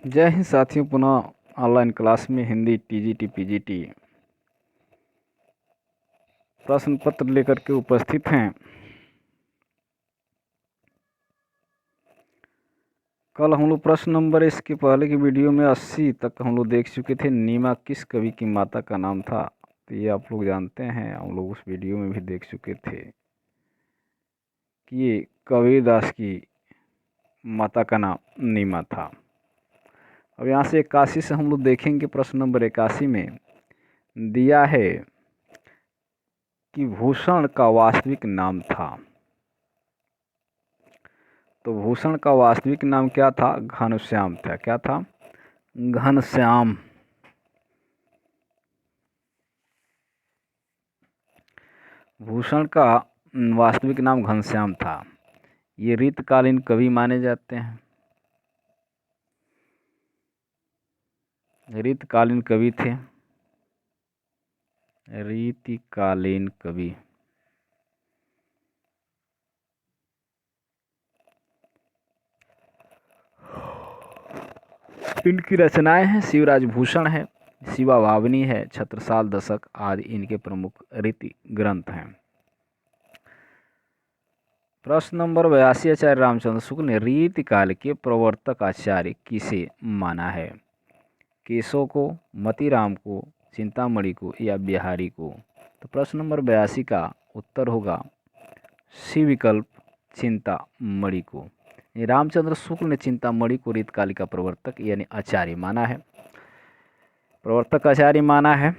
जय हिंद साथियों, पुनः ऑनलाइन क्लास में हिंदी टीजीटी पीजीटी प्रश्न पत्र लेकर के उपस्थित हैं। कल हम लोग प्रश्न नंबर इसके पहले की वीडियो में 80 तक हम लोग देख चुके थे। नीमा किस कवि की माता का नाम था? तो ये आप लोग जानते हैं, हम लोग उस वीडियो में भी देख चुके थे कि ये कबीरदास की माता का नाम नीमा था। अब यहाँ से 81 से हम लोग देखेंगे। प्रश्न नंबर 81 में दिया है कि भूषण का वास्तविक नाम था। तो भूषण का वास्तविक नाम क्या था? घनश्याम था। क्या था? घनश्याम। भूषण का वास्तविक नाम घनश्याम था। ये रीतकालीन कवि माने जाते हैं। रीतकालीन कवि थे। रीतिकालीन कवि। इनकी रचनाएं हैं शिवराज भूषण है, शिवा भावनी है, छत्रसाल दशक आदि इनके प्रमुख रीति ग्रंथ हैं। प्रश्न नंबर 82 आचार्य रामचंद्र शुक्ल ने रीतिकाल के प्रवर्तक आचार्य किसे माना है? केशव को, मतीराम को, चिंतामणि को या बिहारी को? तो प्रश्न नंबर 82 का उत्तर होगा सी विकल्प, चिंतामणि को। रामचंद्र शुक्ल ने चिंतामणि को रीतकाल का प्रवर्तक यानी आचार्य माना है, प्रवर्तक आचार्य माना है।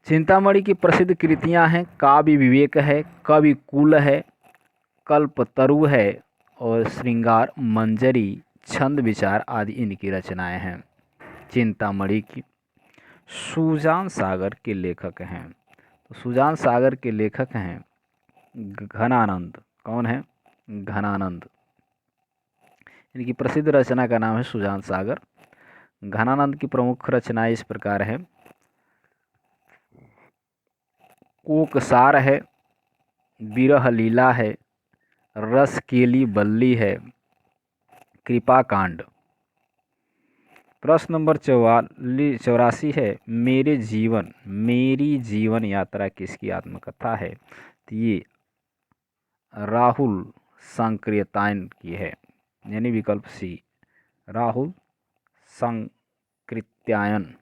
चिंतामणि की प्रसिद्ध कृतियां हैं काव्य विवेक है, कवि कुल है, कल्पतरु है और श्रृंगार मंजरी, छंद विचार आदि इनकी रचनाएं हैं। चिंतामणि की सुजान सागर के लेखक हैं। तो सुजान सागर के लेखक हैं घनानंद। कौन है? घनानंद। इनकी प्रसिद्ध रचना का नाम है सुजान सागर। घनानंद की प्रमुख रचनाएं इस प्रकार है। कोकसार है, विरह लीला है, रस केली बल्ली है, कृपा कांड। प्रश्न नंबर 84 है मेरी जीवन यात्रा किसकी आत्मकथा है? तो ये राहुल संकृत्यायन की है, यानी विकल्प सी, राहुल संकृत्यायन।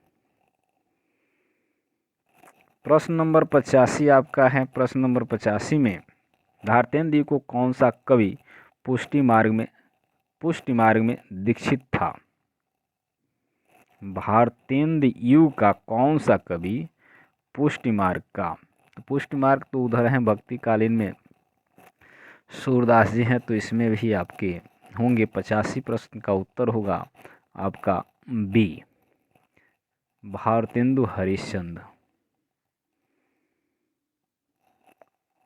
प्रश्न नंबर 85 आपका है। प्रश्न नंबर 85 में भारतेंदु को कौन सा कवि पुष्टि मार्ग में दीक्षित था? भारतेंदु का कौन सा कवि पुष्टि मार्ग का? तो पुष्टि मार्ग तो उधर है भक्ति कालीन में सूरदास जी हैं, तो इसमें भी आपके होंगे। 85 प्रश्न का उत्तर होगा आपका बी, भारतेंदु हरिश्चंद्र।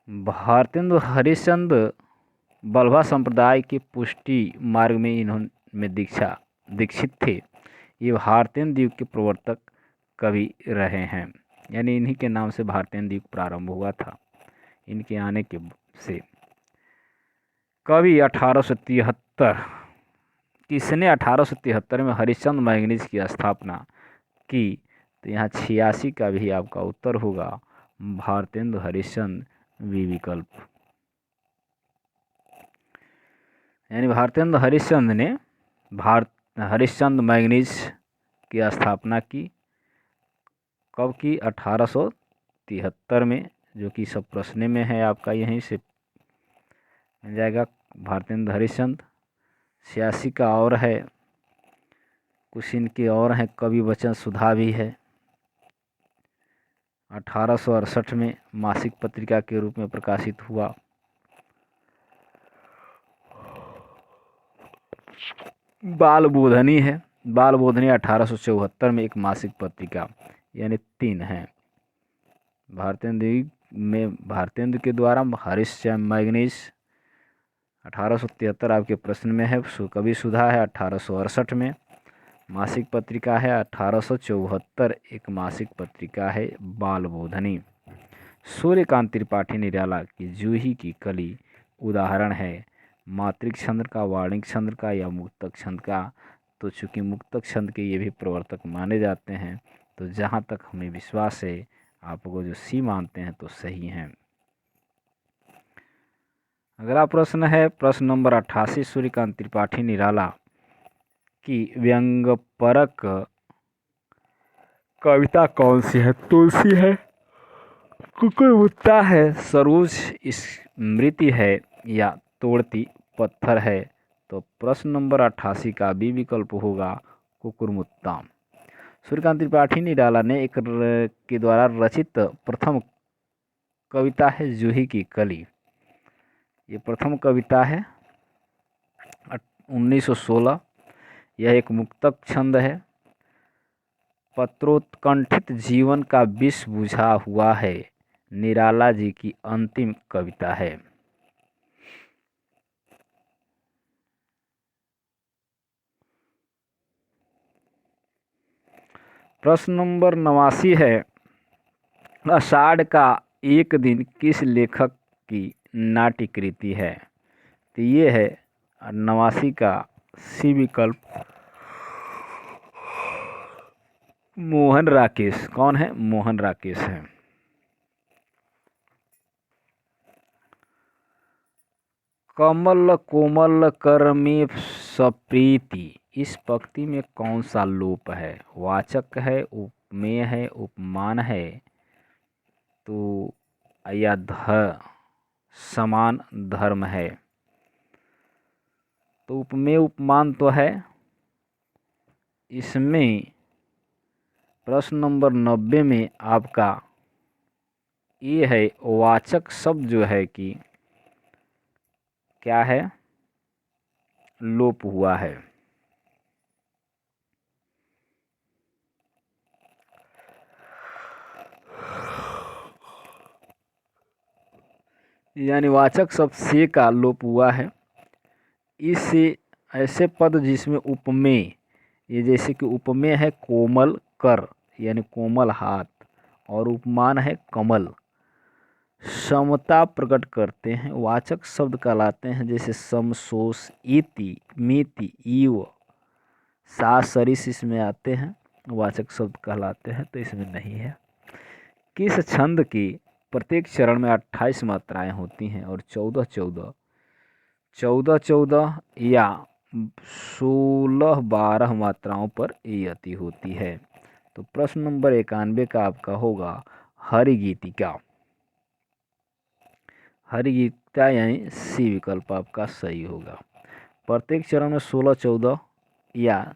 भारतेंदु हरिश्चंद्र बल्लभा संप्रदाय के पुष्टि मार्ग में इन्होंने दीक्षित थे। ये भारतेंदु के प्रवर्तक कवि रहे हैं, यानी इन्हीं के नाम से भारतेंदु प्रारंभ हुआ था। इनके आने के से कवि 1873 किसने 1873 में हरिश्चंद्र मैगनीज की स्थापना की? तो यहाँ 86 का भी आपका उत्तर होगा भारतेंदु हरिश्चंद्र, वी विकल्प। यानी भारतेंदु हरिश्चंद्र ने हरिश्चंद्र मैगनीज की स्थापना की। कब की? 1873 में, जो कि सब प्रश्न में है आपका, यहीं से मिल जाएगा भारतेंदु हरिश्चंद्र। 86 का और है, कुछ इनके और हैं, कवि वचन सुधा भी है। 1868 में मासिक पत्रिका के रूप में प्रकाशित हुआ। बाल बोधनी है, बाल बोधनी 1874 में एक मासिक पत्रिका, यानी 3 हैं। भारतेंदु के द्वारा हरिश्चंद्र मैगनीज 1873 आपके प्रश्न में है। कवि सुधा है 1868 में, मासिक पत्रिका है 1874 एक मासिक पत्रिका है बाल बोधनी। सूर्यकांत त्रिपाठी निराला की जूही की कली उदाहरण है मात्रिक छंद का, वार्णिक छंद का या मुक्तक छंद का। तो चूंकि मुक्तक छंद के ये भी प्रवर्तक माने जाते हैं, तो जहाँ तक हमें विश्वास है आपको जो सी मानते हैं तो सही हैं। अगला प्रश्न है प्रश्न नंबर 88। सूर्यकांत त्रिपाठी निराला की व्यंग्यपरक कविता कौन सी है? तुलसी है, कुकुरमुत्ता है, सरोज स्मृति है या तोड़ती पत्थर है? तो प्रश्न नंबर 88 का बी विकल्प होगा कुकुरमुत्ता। सूर्यकांत त्रिपाठी निराला ने के द्वारा रचित प्रथम कविता है जूही की कली। ये प्रथम कविता है 1916। यह एक मुक्तक छंद है। पत्रोत्कंठित जीवन का विष बुझा हुआ है निराला जी की अंतिम कविता है। प्रश्न नंबर 89 है आषाढ़ का एक दिन किस लेखक की नाट्यकृति है? तो ये है 89 का सी विकल्प मोहन राकेश। कौन है? मोहन राकेश है। कमल कोमल कर में सप्रीति, इस पंक्ति में कौन सा लोप है? वाचक है, उपमेय है, उपमान है, तो या समान धर्म है? तो उपमेय उपमान तो है। इसमें प्रश्न नंबर 90 में आपका ये है वाचक शब्द जो है कि क्या है? लोप हुआ है। यानी वाचक शब्द से का लोप हुआ है। इससे ऐसे पद जिसमें उपमेय, ये जैसे कि उपमेय है कोमल कर यानी कोमल हाथ, और उपमान है कमल, समता प्रकट करते हैं, वाचक शब्द कहलाते हैं। जैसे समसोस, इति, मिति, इव, सा, सरिस इसमें आते हैं, वाचक शब्द कहलाते हैं। तो इसमें नहीं है। किस छंद की प्रत्येक चरण में 28 मात्राएं होती हैं और 14 या 16-12 मात्राओं पर यति होती है? तो प्रश्न नंबर 91 का आपका होगा हरिगीतिका। हरिगीतिका यानी सी विकल्प आपका सही होगा। प्रत्येक चरण में 16-14 या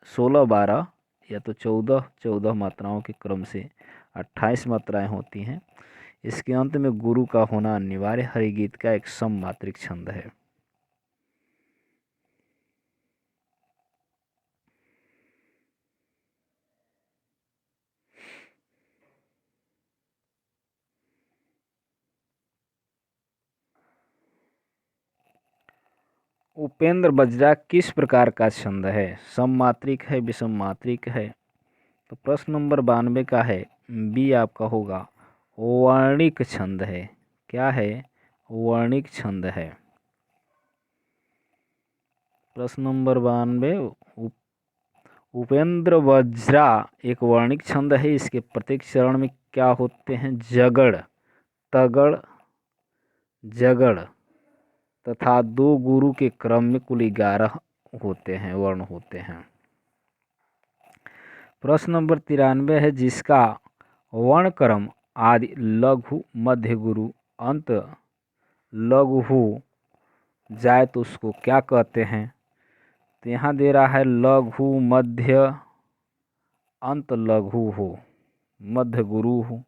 16-12 या तो 14-14 मात्राओं के क्रम से 28 मात्राएं होती हैं। इसके अंत में गुरु का होना अनिवार्य। हरिगीत का एक सममात्रिक छंद है। उपेंद्र बज्रा किस प्रकार का छंद है? सममात्रिक है, विषम मात्रिक है? तो प्रश्न नंबर 92 का है बी आपका होगा वर्णिक छंद है। क्या है? वर्णिक छंद है। प्रश्न नंबर 92 उपेंद्र वज्रा एक वर्णिक छंद है। इसके प्रत्येक चरण में क्या होते हैं? जगड़, तगड़, जगड़ तथा 2 गुरु के क्रम में कुल 11 होते हैं, वर्ण होते हैं। प्रश्न नंबर 93 है जिसका वर्ण क्रम आदि लघु, मध्य गुरु, अंत लघु हो जाए तो उसको क्या कहते हैं? तो यहाँ दे रहा है लघु, मध्य, अंत लघु हो, मध्य गुरु हो।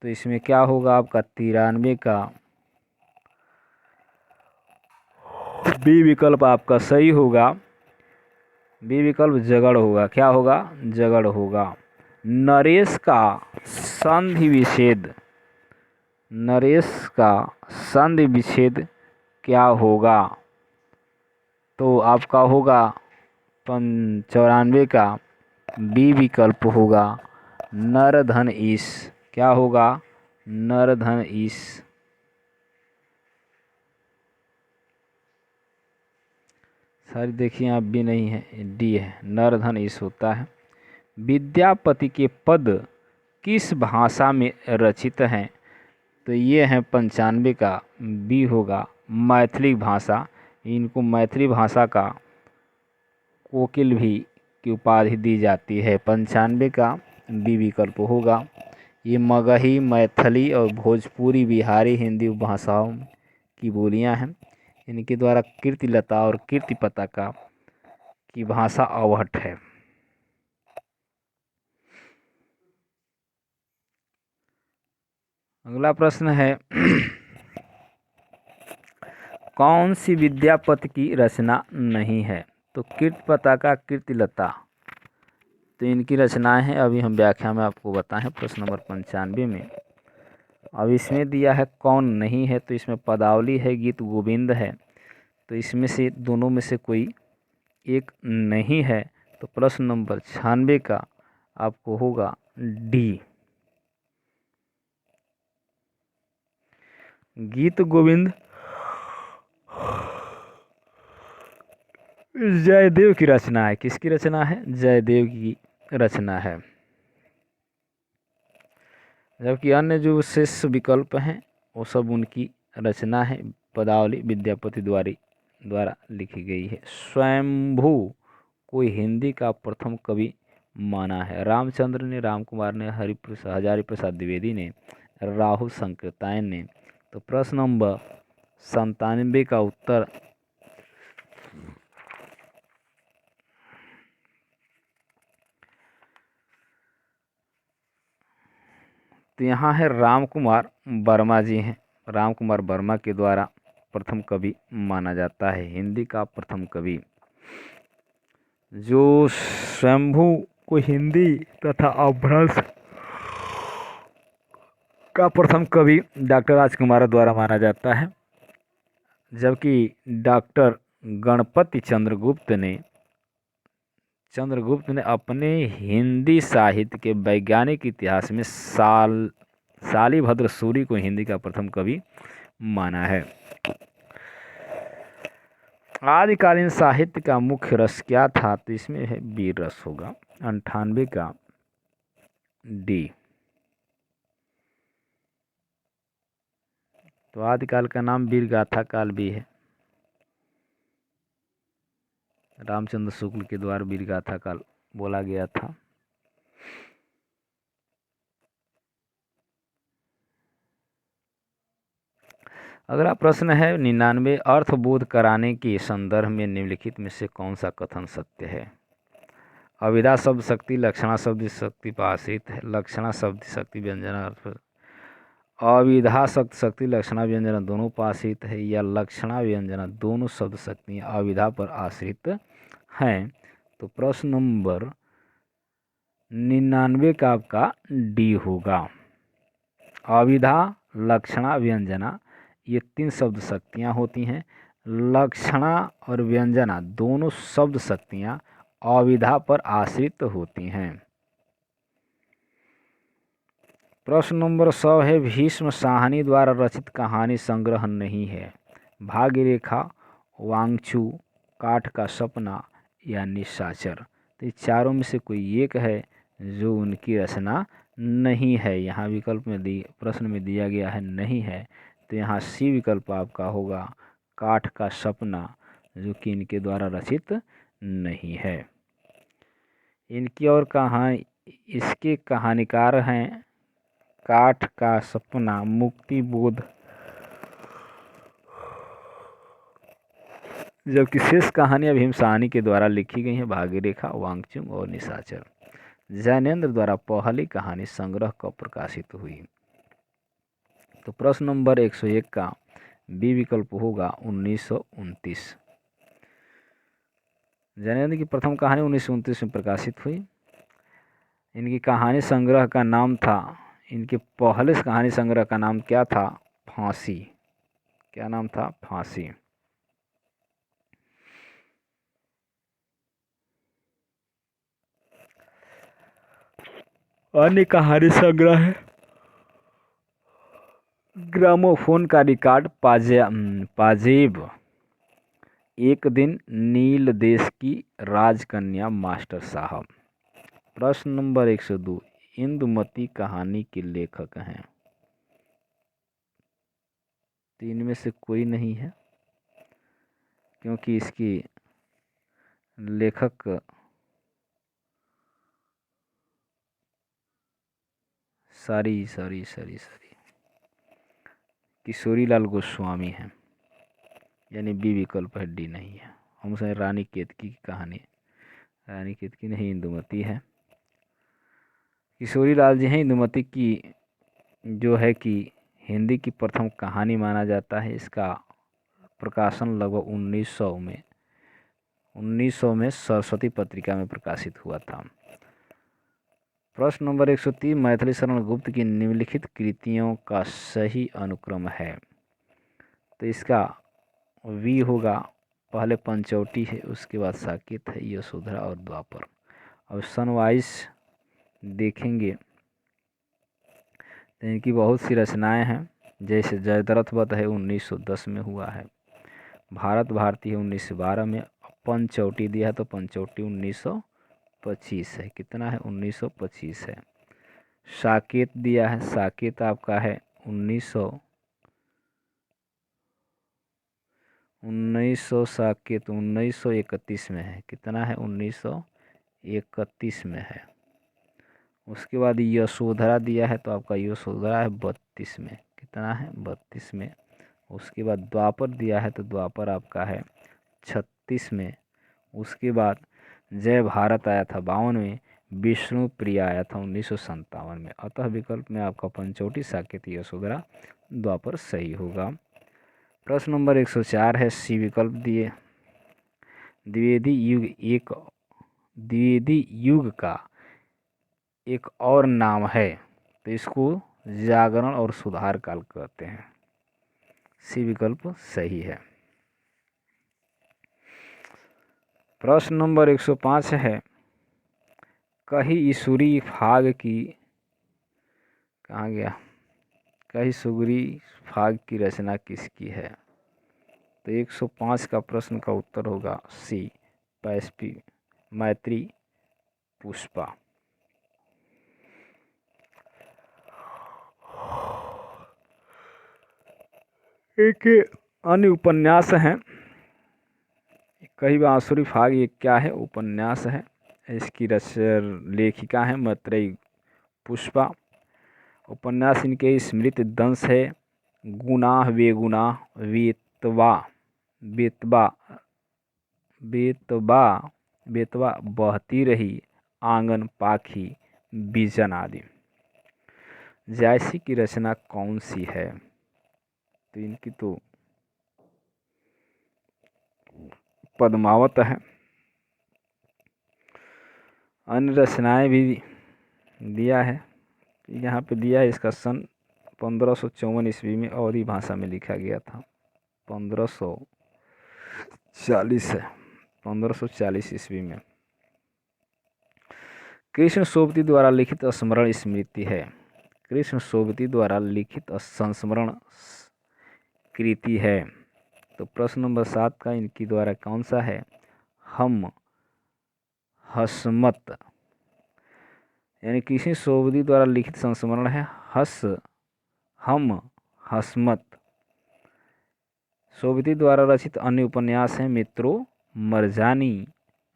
तो इसमें क्या होगा आपका 93 का बी विकल्प आपका सही होगा। बी विकल्प जगड़ होगा। क्या होगा? जगड़ होगा। नरेश का संधि विच्छेद, नरेश का संधि विच्छेद क्या होगा? तो आपका होगा 94 का बी विकल्प होगा नर धन ईश। क्या होगा? नरधन ईश, सर देखिए आप भी नहीं है, डी है, नरधन ईश होता है। विद्यापति के पद किस भाषा में रचित हैं? तो ये है 95 का, बी होगा मैथिली भाषा। इनको मैथिली भाषा का कोकिल भी की उपाधि दी जाती है। 95 का बी विकल्प होगा। ये मगही, मैथिली और भोजपुरी, बिहारी, हिंदी भाषाओं की बोलियां हैं। इनके द्वारा कीर्तिलता और कीर्ति पताका की भाषा अवहट है। अगला प्रश्न है कौन सी विद्यापति की रचना नहीं है? तो कीर्ति पताका, कीर्तिलता, तो इनकी रचनाएं हैं। अभी हम व्याख्या में आपको बताएं प्रश्न नंबर 95 में। अब इसमें दिया है कौन नहीं है, तो इसमें पदावली है, गीत गोविंद है। तो इसमें से दोनों में से कोई एक नहीं है। तो प्रश्न नंबर 96 का आपको होगा डी, गीत गोविंद जयदेव की रचना है। किसकी रचना है? जयदेव की रचना है। जबकि अन्य जो शेष विकल्प हैं वो सब उनकी रचना है। पदावली विद्यापति द्वारा लिखी गई है। स्वयंभू को हिंदी का प्रथम कवि माना है। रामचंद्र ने, राम कुमार ने, हजारी प्रसाद द्विवेदी ने, राहुल संकृतायन ने। तो प्रश्न नंबर 97 का उत्तर तो यहाँ है राम कुमार वर्मा जी हैं। राम कुमार वर्मा के द्वारा प्रथम कवि माना जाता है, हिंदी का प्रथम कवि। जो स्वयंभू को हिंदी तथा अपभ्रंश का प्रथम कवि डॉक्टर राजकुमार द्वारा माना जाता है। जबकि डॉक्टर गणपति चंद्रगुप्त ने अपने हिंदी साहित्य के वैज्ञानिक इतिहास में शालिभद्र सूरी को हिंदी का प्रथम कवि माना है। आदिकालीन साहित्य का मुख्य रस क्या था? तो इसमें है वीर रस होगा। 98 का डी। तो आदिकाल का नाम वीर गाथा काल भी है। रामचंद्र शुक्ल के द्वारा वीर गाथा काल बोला गया था। अगला प्रश्न है 99, अर्थबोध कराने के संदर्भ में निम्नलिखित में से कौन सा कथन सत्य है? अविधा शब्द शक्ति, लक्षणा शब्द शक्ति पाशित है। लक्षणा शब्द शक्ति व्यंजना, अविधा शब्द शक्ति लक्षणा व्यंजना दोनों पाशित है, या लक्षणा व्यंजना दोनों शब्द शक्तियाँ अविधा पर आश्रित हैं। तो प्रश्न नंबर 99 का आपका डी होगा। अविधा, लक्षणा, व्यंजना ये 3 शब्द शक्तियाँ होती हैं। लक्षणा और व्यंजना दोनों शब्द शक्तियाँ अविधा पर आश्रित होती हैं। प्रश्न नंबर 100 है भीष्म साहनी द्वारा रचित कहानी संग्रह नहीं है। भाग्यरेखा, वांगचू, काठ का सपना या निशाचर। तो ये चारों में से कोई एक है जो उनकी रचना नहीं है। यहाँ विकल्प में प्रश्न में दिया गया है नहीं है। तो यहाँ सी विकल्प आपका होगा काठ का सपना, जो कि इनके द्वारा रचित नहीं है। इनकी और कहाँ इसके कहानीकार हैं काठ का सपना, मुक्ति बोध, जबकि शेष कहानियां भीम साहनी के द्वारा लिखी गई हैं। भाग्यरेखा, वांगचुंग और निशाचर जैनेन्द्र द्वारा पहली कहानी संग्रह कब प्रकाशित हुई? तो प्रश्न नंबर 101 का बी विकल्प होगा 1929। जैनेन्द्र की प्रथम कहानी 1929 में प्रकाशित हुई। इनकी कहानी संग्रह का नाम था, इनके पहले कहानी संग्रह का नाम क्या था? फांसी। क्या नाम था? फांसी। अन्य कहानी संग्रह है ग्रामोफोन का रिकॉर्ड पाजेब। एक दिन नील देश की राजकन्या मास्टर साहब। प्रश्न नंबर 102, इंदुमती कहानी के लेखक हैं। तो इनमें से कोई नहीं है, क्योंकि इसकी लेखक सारी किशोरी लाल गोस्वामी हैं, यानी बी विकल्प है, डी नहीं है। हम समझ रानी केतकी की कहानी, रानी केतकी नहीं, इंदुमती है। किशोरी लाल जी हैं। इंदुमती की जो है कि हिंदी की प्रथम कहानी माना जाता है। इसका प्रकाशन लगभग 1900 में सरस्वती पत्रिका में प्रकाशित हुआ था। प्रश्न नंबर 103, मैथिली शरण गुप्त की निम्नलिखित कृतियों का सही अनुक्रम है। तो इसका वी होगा, पहले पंचवटी है, उसके बाद साकेत है, यशोधरा और द्वापर। अब सनवाइज देखेंगे तो इनकी बहुत सी रचनाएं हैं, जैसे जयद्रथ वध है 1910 में हुआ है, भारत भारती है 1912 में, पंचवटी दिया है तो पंचवटी 1925 है। कितना है? 1925 है। साकेत दिया है, साकेत आपका है 1900 साकेत 1931 में है। कितना है? 1931 में है। उसके बाद यशोधरा दिया है तो आपका यशोधरा है 32 में। कितना है? 32 में। उसके बाद द्वापर दिया है तो द्वापर आपका है 36 में। उसके बाद जय भारत आया था 52 में, विष्णु प्रिया आया था 1957 में। अतः विकल्प में आपका पंचवटी, साकेत, यशोधरा, द्वापर सही होगा। प्रश्न नंबर 104 है, सी विकल्प दिए। द्विवेदी युग का एक और नाम है, तो इसको जागरण और सुधार काल कहते हैं। सी विकल्प सही है। प्रश्न नंबर 105 है, कही ईसुरी फाग की, कहाँ गया, कही सुगरी फाग की रचना किसकी है? तो 105 का प्रश्न का उत्तर होगा सी, मैत्री पुष्पा। एक अन्य उपन्यास है, कही बांसुरी फाग, ये क्या है? उपन्यास है। इसकी लेखिका है मैत्रेयी पुष्पा। उपन्यास इनके स्मृति दंश है, गुनाह बेगुनाह, बेतबा बहती रही, आंगन पाखी, बीजन आदि। जायसी की रचना कौन सी है? तो इनकी तो पद्मावत है। अन्य रचनाएं भी दिया है, यहाँ पे दिया है, इसका सन 1554 ईस्वी में अवधी भाषा में लिखा गया था। 1540 है, 1540 ईस्वी में। कृष्ण सोबती द्वारा लिखित स्मरण स्मृति है। कृष्ण सोबती द्वारा लिखित संस्मरण कृति है। तो प्रश्न नंबर 7 का इनकी द्वारा कौन सा है? हम हसमत, यानी कृष्ण सोबती द्वारा लिखित संस्मरण है हम हसमत। सोबती द्वारा रचित अन्य उपन्यास हैं मित्रों, मरजानी,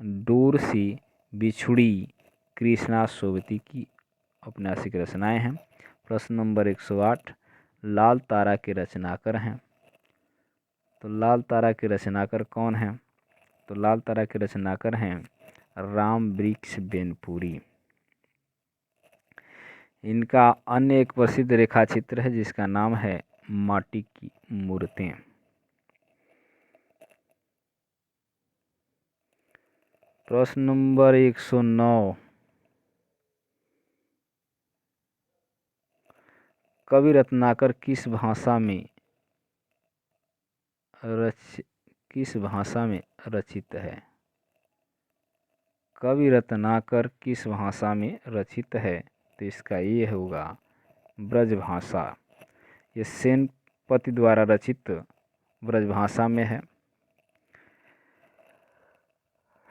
डोरसी, बिछुड़ी, कृष्णा सोबती की औपन्यासिक रचनाएं हैं। प्रश्न नंबर 108, लाल तारा के रचनाकार हैं। तो लाल तारा के रचनाकार कौन हैं? तो लाल तारा के रचनाकार हैं राम वृक्ष बेनपुरी। इनका अन्य एक प्रसिद्ध रेखाचित्र है जिसका नाम है माटी की मूर्तें। प्रश्न नंबर 109, कवि रत्नाकर किस भाषा में रचित है? कवि रत्नाकर किस भाषा में रचित है? तो इसका ये होगा ब्रज भाषा। ये सेंट पति द्वारा रचित ब्रजभाषा में है।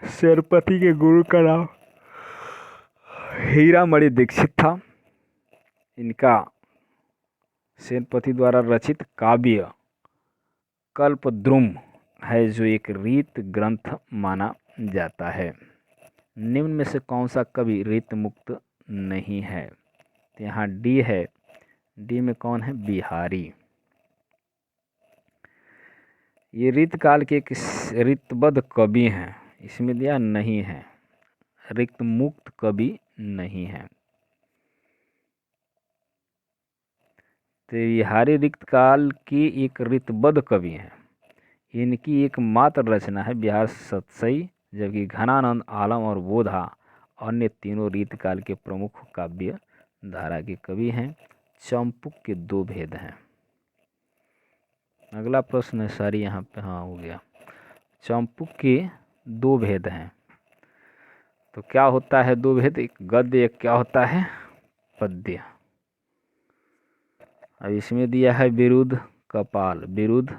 सेनापति के गुरु का नाम हीरामणि दीक्षित था। इनका सेनापति द्वारा रचित काव्य कल्पद्रुम है, जो एक रीत ग्रंथ माना जाता है। निम्न में से कौन सा कवि रीत मुक्त नहीं है? तो यहाँ डी है। डी में कौन है? बिहारी। ये रीत काल के एक ऋतबद्ध कवि हैं। इसमें दिया नहीं है, ऋत मुक्त कवि नहीं है। तो बिहारी ऋत काल की एक ऋतबद्ध कवि हैं। इनकी एकमात्र रचना है बिहार सतसई, जबकि घनानंद, आलम और बोधा अन्य तीनों रीत काल के प्रमुख काव्य धारा के कवि हैं। चंपू के दो भेद हैं। अगला प्रश्न है सारी यहाँ पे, हाँ हो गया। चंपू के दो भेद हैं। तो क्या होता है दो भेद? एक गद्य, एक क्या होता है? पद्य। अब इसमें दिया है विरुद्ध कपाल, विरुद्ध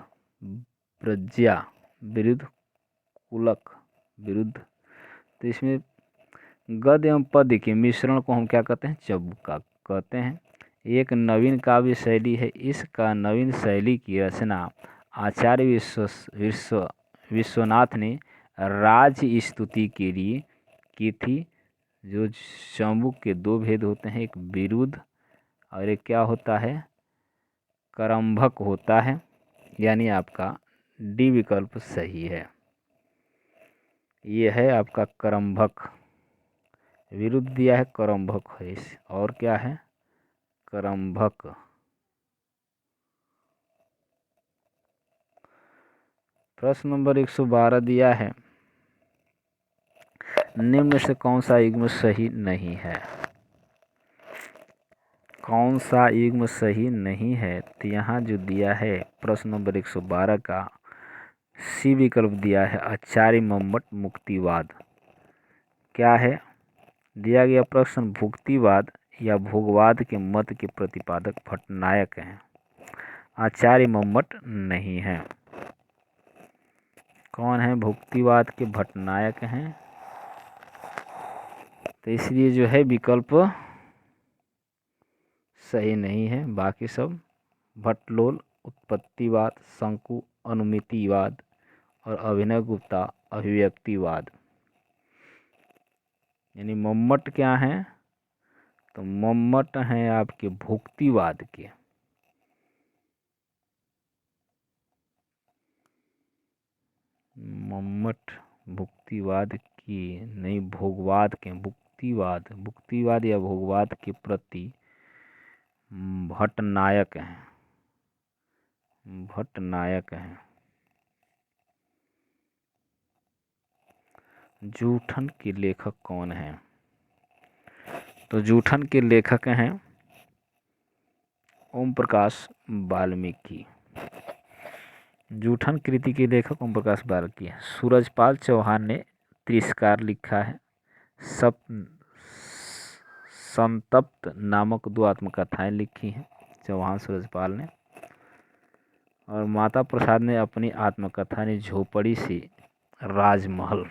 प्रज्ञा, विरुद्ध कुलक, विरुद्ध। तो इसमें गद्य एवं पद्य के मिश्रण को हम क्या कहते हैं? चौका कहते हैं। एक नवीन काव्य शैली है। इसका नवीन शैली की रचना आचार्य विश्वनाथ ने राज स्तुति के लिए की थी। जो चंबू के दो भेद होते हैं, एक विरुद्ध और एक क्या होता है? करम्भक होता है। यानी आपका डी विकल्प सही है। ये है आपका करम्भक। विरुद्ध दिया है, करम्भक है। और क्या है? करम्भक। प्रश्न नंबर 112 दिया है, निम्न में से कौन सा युग्म सही नहीं है? कौन सा युग्म सही नहीं है? तो यहाँ जो दिया है प्रश्न नंबर 112 का सी विकल्प दिया है, आचार्य मम्मट मुक्तिवाद। क्या है दिया गया प्रश्न? भुक्तिवाद या भोगवाद के मत के प्रतिपादक भट्टनायक हैं। आचार्य मम्मट नहीं है। कौन है भुक्तिवाद के भट्टनायक हैं? तो इसलिए जो है विकल्प सही नहीं है। बाकी सब भट्टलोल, उत्पत्तिवाद, शंकु अनुमितिवाद और अभिनव गुप्ता अभिव्यक्तिवाद। यानी मम्मट क्या हैं? तो मम्मट हैं आपके भुक्तिवाद के। मम्मट भुक्तिवाद की नहीं, भोगवाद के। भुक्तिवाद या भोगवाद के प्रति भट्टनायक हैं। भट्टनायक हैं। जूठन के लेखक कौन हैं? तो जूठन के लेखक हैं ओम प्रकाश वाल्मीकि। जूठन कृति के लेखक ओम प्रकाश वाल्मीकि हैं। सूरजपाल चौहान ने तिरस्कार लिखा है। संतप्त नामक 2 आत्मकथाएं लिखी हैं चौहान सूरजपाल ने। और माता प्रसाद ने अपनी आत्मकथा ने झोपड़ी से राजमहल।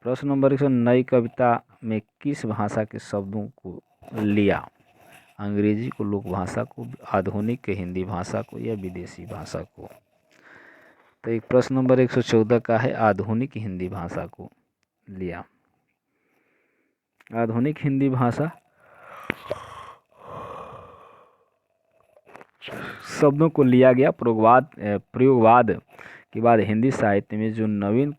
प्रश्न नंबर 100, नई कविता में किस भाषा के शब्दों को लिया? अंग्रेजी को, लोक भाषा को, आधुनिक हिंदी भाषा को या विदेशी भाषा को? तो एक प्रश्न नंबर 114 का है आधुनिक हिंदी भाषा को लिया। आधुनिक हिंदी भाषा शब्दों को लिया गया प्रयोगवाद के बाद हिंदी साहित्य में जो नवीन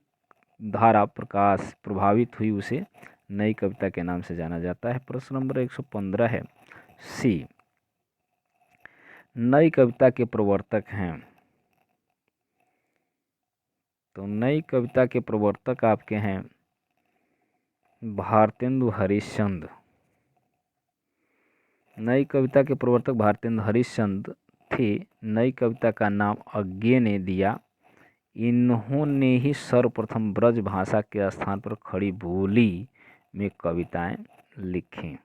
धारा प्रकाश प्रभावित हुई उसे नई कविता के नाम से जाना जाता है। प्रश्न नंबर 115 है सी, नई कविता के प्रवर्तक हैं। तो नई कविता के प्रवर्तक आपके हैं भारतेंदु हरिश्चंद्र। नई कविता के प्रवर्तक भारतेंदु हरिश्चंद्र थे। नई कविता का नाम अज्ञे ने दिया। इन्होंने ही सर्वप्रथम ब्रज भाषा के स्थान पर खड़ी बोली में कविताएं लिखी।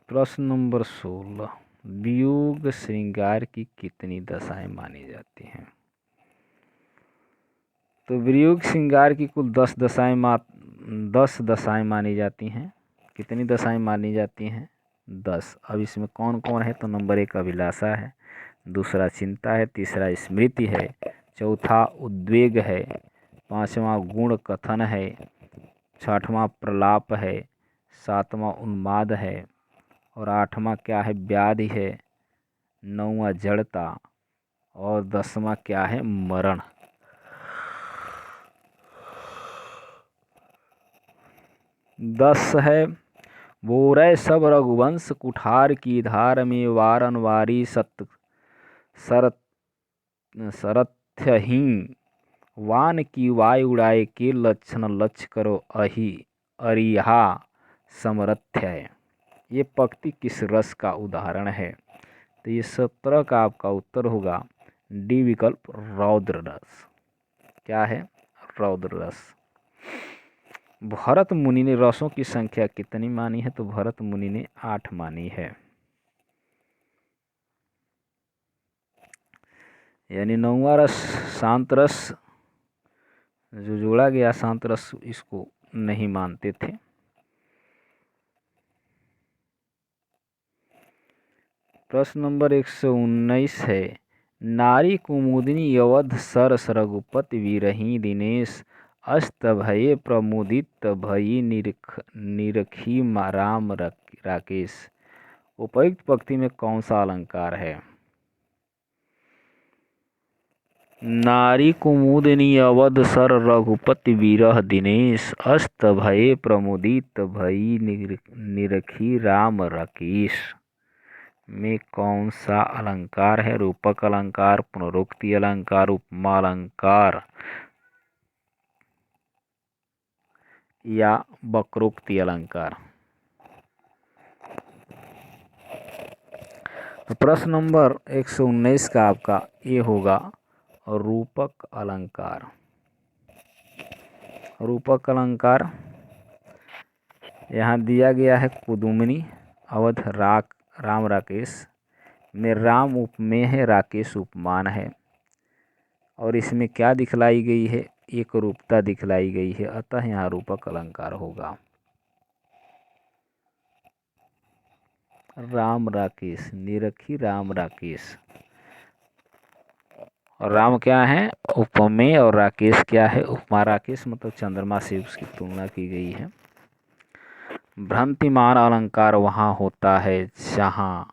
प्रश्न नंबर 16, वियोग श्रृंगार की कितनी दशाएं मानी जाती हैं? तो वियोग श्रृंगार की कुल 10 दशाएं मानी जाती हैं। कितनी दशाएं मानी जाती हैं? 10। अब इसमें कौन कौन है? तो नंबर 1 अभिलाषा है, दूसरा चिंता है, तीसरा स्मृति है, चौथा उद्वेग है, पांचवा गुण कथन है, छठवां प्रलाप है, सातवां उन्माद है और आठवां क्या है? व्याधि है, नौवां जड़ता और 10वां क्या है? मरण। 10 है। बोरै सब रघुवंश कुठार की धार में वारन वारी सरथहीन वान की वाय उड़ाए के लक्षण लक्ष्य करो अरिहा समरथ्य है। ये पंक्ति किस रस का उदाहरण है? तो ये 17 का आपका उत्तर होगा डी विकल्प, रौद्र रस। क्या है? रौद्र रस। भरत मुनि ने रसों की संख्या कितनी मानी है? तो भरत मुनि ने 8 मानी है। यानी 9वां रस शांत रस जो जोड़ा गया, शांत रस, इसको नहीं मानते थे। प्रश्न नंबर 119 है, नारी कुमुदिनी अवध सरस रघुपति विरही दिनेश अस्त भये प्रमुदित भई निरखी राम राकेश। उपयुक्त पंक्ति में कौन सा अलंकार है? नारी कुमुदिनी अवध सर रघुपति विरह दिनेश अस्त भये प्रमुदित भई निरखी राम राकेश में कौन सा अलंकार है? रूपक अलंकार, पुनरुक्ति अलंकार, उपमा अलंकार या वक्रोक्ति अलंकार? तो प्रश्न नंबर 119 का आपका ये होगा रूपक अलंकार। रूपक अलंकार यहाँ दिया गया है, कुदुमनी अवध राम राकेश में राम उपमेय है, राकेश उपमान है और इसमें क्या दिखलाई गई है? एक रूपता दिखलाई गई है, अतः यहाँ रूपक अलंकार होगा। राम राकेश, निरखी राम राकेश। और राम क्या है? उपमेय और राकेश क्या है? उपमा। राकेश मतलब चंद्रमा से उसकी तुलना की गई है। भ्रांतिमान अलंकार वहाँ होता है जहाँ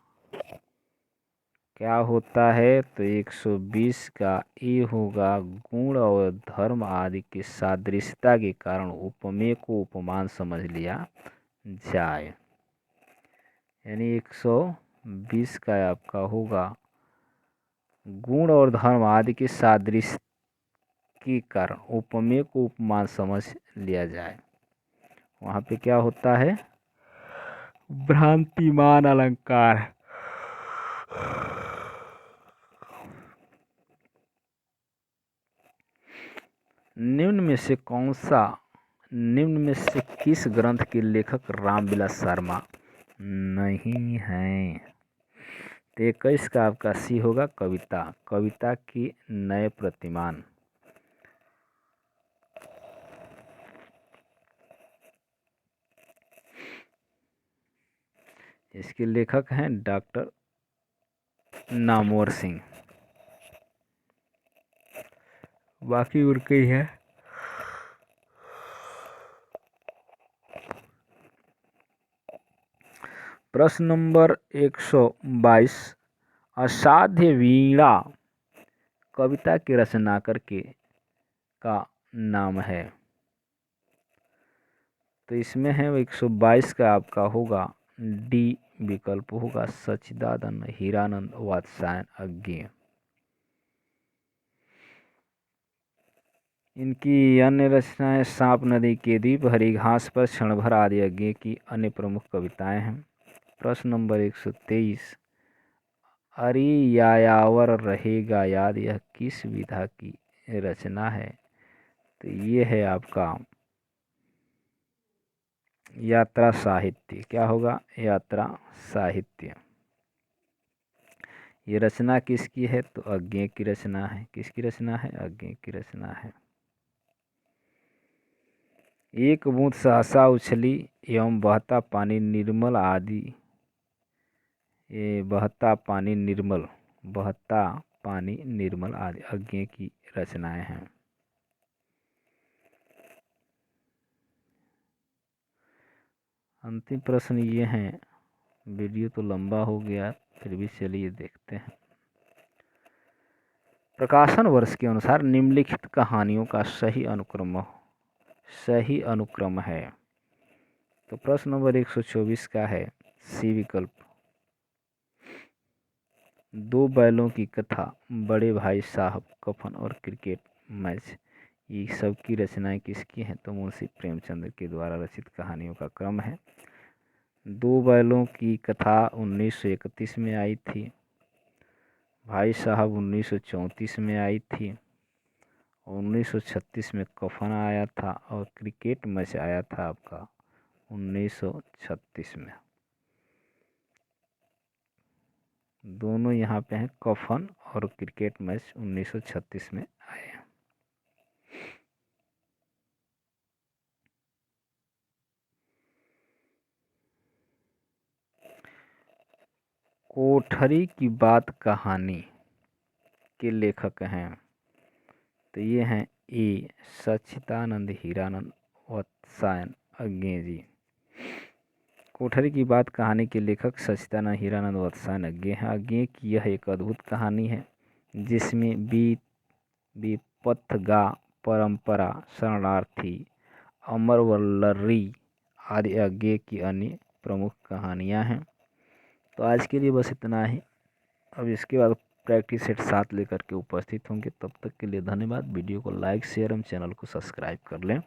क्या होता है? तो 120 का ए होगा, गुण और धर्म आदि की सादृश्यता के कारण उपमेय को उपमान समझ लिया जाए। यानी 120 का आपका होगा, गुण और धर्म आदि के सादृश्य के कारण उपमेय को उपमान समझ लिया जाए। वहाँ पे क्या होता है? भ्रांतिमान अलंकार। निम्न में से किस ग्रंथ के लेखक रामविलास शर्मा नहीं हैं? तो 21 का आपका सी होगा, कविता की नए प्रतिमान। इसके लेखक हैं डॉक्टर नामवर सिंह। बाकी उनके ही है। प्रश्न नंबर 122, असाध्य वीणा कविता के रचनाकार का नाम है? तो इसमें है 122 का आपका होगा डी विकल्प होगा, सच्चिदानंद हीरानंद वात्स्यायन अज्ञेय। इनकी अन्य रचनाएं सांप नदी के द्वीप, हरी घास पर, क्षण भर आदि अज्ञेय की अन्य प्रमुख कविताएं हैं। प्रश्न नंबर 123, अरे यायावर रहेगा याद, यह किस विधा की रचना है? तो ये है आपका यात्रा साहित्य, क्या होगा? यात्रा साहित्य। ये रचना किसकी है? तो अज्ञेय की रचना है। किसकी रचना है? अज्ञेय की रचना है। एक बूंद सहसा उछली एवं बहता पानी निर्मल आदि, ये बहता पानी निर्मल आदि अज्ञेय की रचनाएं हैं। अंतिम प्रश्न ये हैं, वीडियो तो लंबा हो गया, फिर भी चलिए देखते हैं। प्रकाशन वर्ष के अनुसार निम्नलिखित कहानियों का सही अनुक्रम है। तो प्रश्न नंबर 124 का है सी विकल्प। दो बैलों की कथा, बड़े भाई साहब, कफन और क्रिकेट मैच, ये सब की रचनाएं किसकी हैं? तो मुंशी प्रेमचंद के द्वारा रचित कहानियों का क्रम है। दो बैलों की कथा 1931 में आई थी, भाई साहब 1934 में आई थी, 1936 में कफन आया था और क्रिकेट मैच आया था आपका 1936 में। दोनों यहाँ पे हैं, कफन और क्रिकेट मैच 1936 में आए हैं। कोठरी की बात कहानी के लेखक हैं, तो ये हैं ए सच्चिदानंद हीरानंद वत्सायन अज्ञेय जी। कोठरी की बात कहानी के लेखक सच्चिदानंद हीरानंद वत्सायन अज्ञेय हैं। अज्ञेय की यह एक अद्भुत कहानी है जिसमें विपथगा, परंपरा, शरणार्थी, अमरवल्लरी आदि अज्ञेय की अन्य प्रमुख कहानियां हैं। तो आज के लिए बस इतना ही। अब इसके बाद प्रैक्टिस सेट 7 लेकर के उपस्थित होंगे। तब तक के लिए धन्यवाद। वीडियो को लाइक, शेयर एवं चैनल को सब्सक्राइब कर लें।